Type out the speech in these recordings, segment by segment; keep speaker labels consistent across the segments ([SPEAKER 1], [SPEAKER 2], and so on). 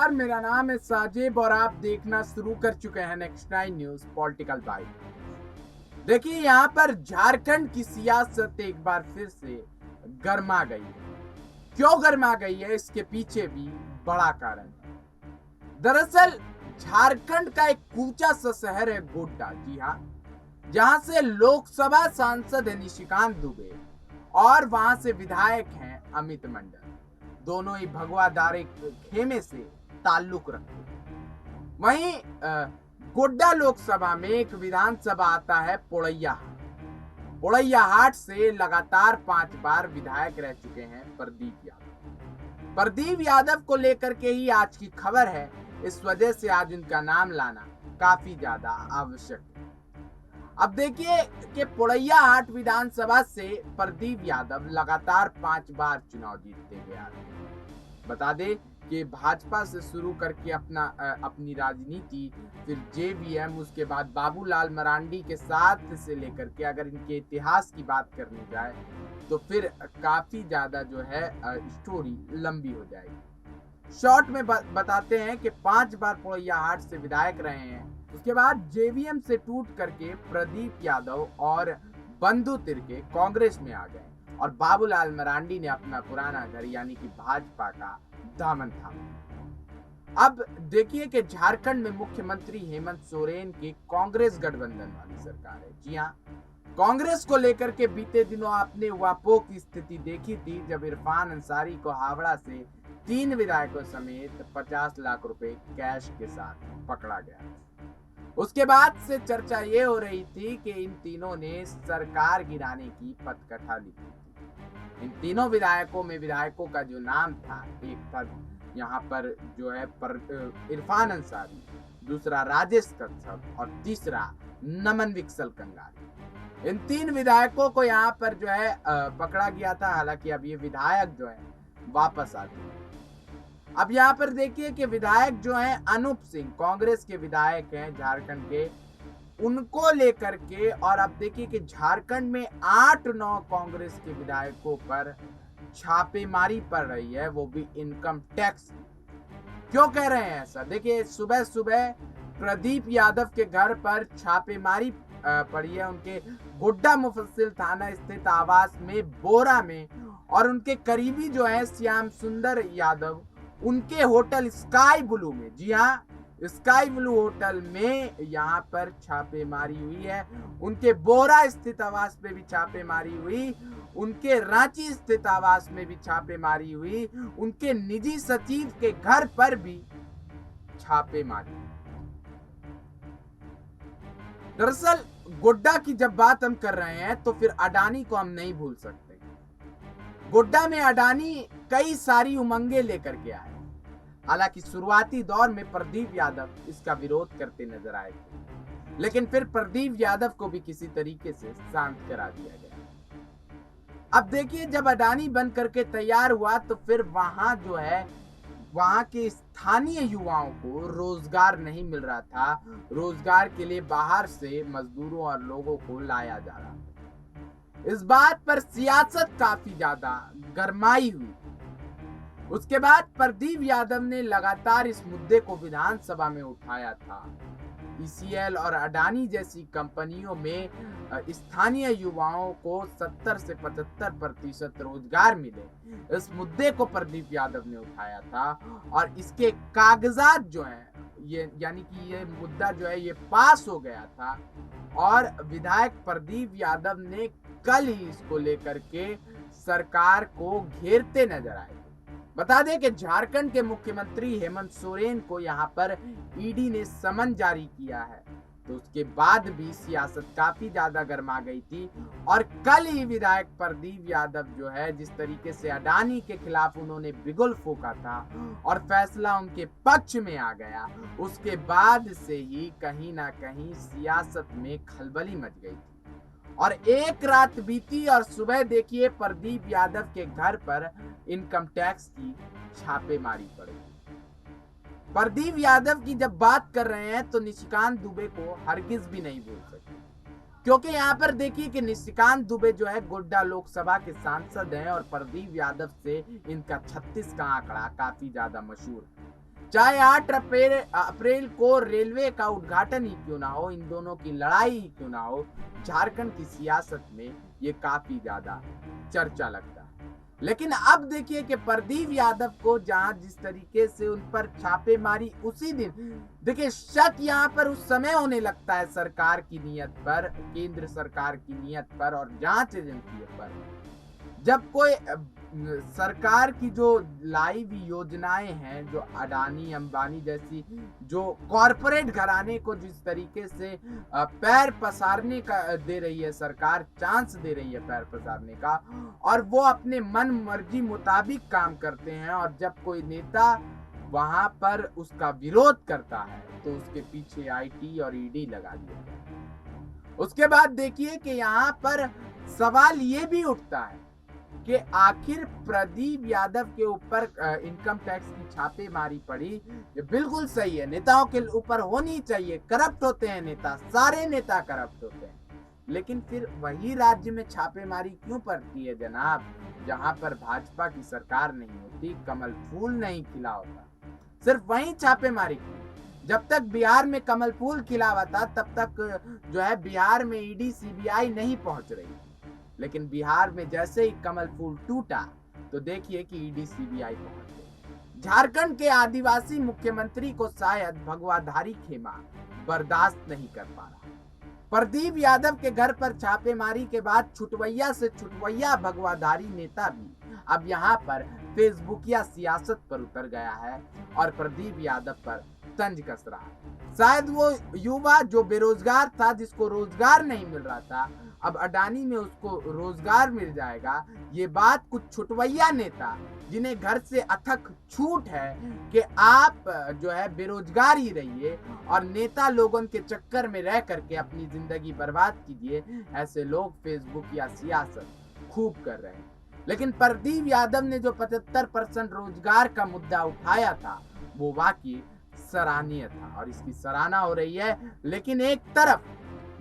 [SPEAKER 1] नमस्कार, मेरा नाम है साजिब और आप देखना शुरू कर चुके हैं नेक्स्ट 9 न्यूज पॉलिटिकल बाइट। देखिए, यहाँ पर झारखंड की सियासत एक बार फिर से गर्मा गई है। क्यों गर्मा गई है, इसके पीछे भी बड़ा कारण है। दरअसल झारखंड का एक कूचा सा शहर है गोड्डा, जी हाँ, जहां से लोकसभा सांसद है निशिकांत दुबे और वहां से विधायक हैं अमित मंडल। दोनों ही भगवा दारे खेमे से ताल्लुक रखते हैं। वहीं गोड्डा लोकसभा में एक विधानसभा आता है पोड़ैया हाट से लगातार 5 बार विधायक रह चुके हैं प्रदीप यादव को लेकर के ही आज की खबर है। इस वजह से आज उनका नाम लाना काफी ज्यादा आवश्यक है। अब देखिए कि पोड़ैया हाट विधानसभा से प्रदीप यादव लगातार 5 बार चुनाव जीतते हुए आ रहे हैं। बता दे कि भाजपा से शुरू करके अपनी राजनीति, फिर जेवीएम, उसके बाद बाबूलाल मरांडी के साथ से लेकर के अगर इनके इतिहास की बात करनी जाए तो फिर काफी ज्यादा जो है स्टोरी लंबी हो जाएगी। शॉर्ट में बताते हैं कि 5 बार पोड़ैया हाट से विधायक रहे हैं। उसके बाद जेवीएम से टूट करके प्रदीप यादव और बंधु तिर्के कांग्रेस में आ गए और बाबूलाल मरांडी ने अपना पुराना घर यानी कि भाजपा का दामन थामा। अब देखिए कि झारखंड में मुख्यमंत्री हेमंत सोरेन की कांग्रेस गठबंधन वाली सरकार है। जी हाँ, कांग्रेस को लेकर के बीते दिनों आपने वापो की स्थिति देखी थी, जब इरफान अंसारी को हावड़ा से 3 विधायकों समेत 50 लाख रुपए कैश के साथ पकड़ा गया। उसके बाद से चर्चा ये हो रही थी कि इन तीनों ने सरकार गिराने की पटकथा लिखी थी। इन तीनों विधायकों का जो नाम था, एक था यहाँ पर जो है इरफान अंसारी, दूसरा राजेश कच्छप और तीसरा नमन विकसल कंगारी। इन 3 विधायकों को यहाँ पर जो है पकड़ा गया था। हालांकि अब ये विधायक जो है वापस आते हैं। अब यहाँ पर देखिए कि विधायक जो हैं अनूप सिंह, कांग्रेस के विधायक हैं झारखंड के, उनको लेकर के, और अब देखिए कि झारखंड में 8-9 कांग्रेस के विधायकों पर छापेमारी पड़ रही है, वो भी इनकम टैक्स। क्यों कह रहे हैं ऐसा? देखिए, सुबह सुबह प्रदीप यादव के घर पर छापेमारी पड़ी है, उनके गोड्डा मुफस्सिल थाना स्थित आवास में बोरा में, और उनके करीबी जो है श्याम सुंदर यादव, उनके होटल स्काई ब्लू में, जी हाँ, स्काई ब्लू होटल में यहाँ पर छापेमारी हुई है। उनके बोरा स्थित आवास पे भी छापेमारी हुई, उनके रांची स्थित आवास में भी छापेमारी हुई, उनके निजी सचिव के घर पर भी छापेमारी। दरअसल गोड्डा की जब बात हम कर रहे हैं तो फिर अडानी को हम नहीं भूल सकते। गोड्डा में अडानी कई सारी उमंगे लेकर के आए। हालांकि शुरुआती दौर में प्रदीप यादव इसका विरोध करते नजर आए थे, लेकिन फिर प्रदीप यादव को भी किसी तरीके से शांत करा दिया गया। अब देखिए, जब अडानी बन करके तैयार हुआ तो फिर वहां जो है, वहां के स्थानीय युवाओं को रोजगार नहीं मिल रहा था। रोजगार के लिए बाहर से मजदूरों और लोगों को लाया जा रहा था। इस बात पर सियासत काफी ज्यादा गरमाई हुई। उसके बाद प्रदीप यादव ने लगातार इस मुद्दे को विधानसभा में उठाया था। ईसीएल और अडानी जैसी कंपनियों में स्थानीय युवाओं को 70 से 75% रोजगार मिले, इस मुद्दे को प्रदीप यादव ने उठाया था और इसके कागजात जो हैं, ये यानी कि ये मुद्दा जो है ये पास हो गया था और विधायक प्रदीप यादव ने कल ही इसको लेकर के सरकार को घेरते नजर आए। बता दें कि झारखंड के मुख्यमंत्री हेमंत सोरेन को यहाँ पर ईडी ने समन जारी किया है, तो उसके बाद भी सियासत काफी ज्यादा गर्मा गई थी और कल ही विधायक प्रदीप यादव जो है, जिस तरीके से अडानी के खिलाफ उन्होंने बिगुल फूंका था और फैसला उनके पक्ष में आ गया, उसके बाद से ही कहीं ना कहीं सियासत में खलबली मच गई थी। और एक रात बीती और सुबह देखिए प्रदीप यादव के घर पर इनकम टैक्स की छापेमारी पड़ी। प्रदीप यादव की जब बात कर रहे हैं तो निशिकांत दुबे को हरगिज भी नहीं भूल सकते, क्योंकि यहाँ पर देखिए कि निशिकांत दुबे जो है गोड्डा लोकसभा के सांसद हैं और प्रदीप यादव से इनका 36 का आंकड़ा काफी ज्यादा मशहूर है। चाहे 8 अप्रैल को रेलवे का उद्घाटन ही क्यों ना हो, इन दोनों की लड़ाई ही क्यों ना हो, झारखंड की सियासत में ये काफी ज्यादा चर्चा लगता है। लेकिन अब देखिए कि प्रदीप यादव को जहां जिस तरीके से उन पर छापेमारी उसी दिन, देखिए शक यहां पर उस समय होने लगता है सरकार की नीयत पर, केंद्र सरकार की नीयत पर और जांच एजेंसियों पर, जब कोई सरकार की जो लाइव योजनाएं हैं, जो अडानी अंबानी जैसी जो कॉरपोरेट घराने को जिस तरीके से पैर पसारने का दे रही है सरकार, चांस दे रही है पैर पसारने का, और वो अपने मन मर्जी मुताबिक काम करते हैं, और जब कोई नेता वहां पर उसका विरोध करता है तो उसके पीछे आईटी और ईडी लगा दिया जाता है। उसके बाद देखिए कि यहाँ पर सवाल ये भी उठता है कि आखिर प्रदीप यादव के ऊपर इनकम टैक्स की छापेमारी पड़ी, ये बिल्कुल सही है, नेताओं के ऊपर होनी चाहिए, करप्ट होते हैं नेता, सारे नेता करप्ट होते हैं, लेकिन फिर वही राज्य में छापेमारी क्यों पड़ती है जनाब, जहां पर भाजपा की सरकार नहीं होती, कमल फूल नहीं खिला होता, सिर्फ वही छापेमारी की। जब तक बिहार में कमल फूल खिला हुआ था तब तक जो है बिहार में ईडी सीबीआई नहीं पहुंच रही, लेकिन बिहार में जैसे ही कमल फूल टूटा तो देखिए कि ईडी सीबीआई पहुंच गई। झारखंड के आदिवासी मुख्यमंत्री को शायद भगवाधारी खेमा बर्दाश्त नहीं कर पा रहा। प्रदीप यादव के घर पर छापेमारी के बाद छुटवैया से छुटवैया भगवाधारी नेता भी अब यहाँ पर फेसबुकिया सियासत पर उतर गया है और प्रदीप यादव पर तंज कस रहा है। शायद वो युवा जो बेरोजगार था, जिसको रोजगार नहीं मिल रहा था, अब अडानी में उसको रोजगार मिल जाएगा, ये बात कुछ छुटवैया नेता जिन्हें घर से अथक छूट है कि आप जो है बेरोजगार ही रहिए और नेता लोगों के चक्कर में रह करके अपनी जिंदगी बर्बाद कीजिए, ऐसे लोग फेसबुक या सियासत खूब कर रहे हैं। लेकिन प्रदीप यादव ने जो 75% रोजगार का मुद्दा उठाया था वो वाकई सराहनीय था और इसकी सराहना हो रही है। लेकिन एक तरफ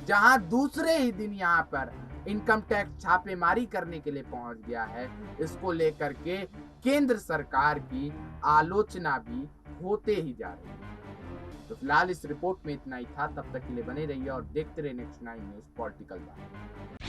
[SPEAKER 1] जहां दूसरे ही दिन यहाँ पर इनकम टैक्स छापेमारी करने के लिए पहुंच गया है, इसको लेकर के केंद्र सरकार की आलोचना भी होते ही जा रही है। तो फिलहाल इस रिपोर्ट में इतना ही था, तब तक के लिए बने रहिए और देखते रहिए नेक्स्ट 9 न्यूज़ पॉलिटिकल बात।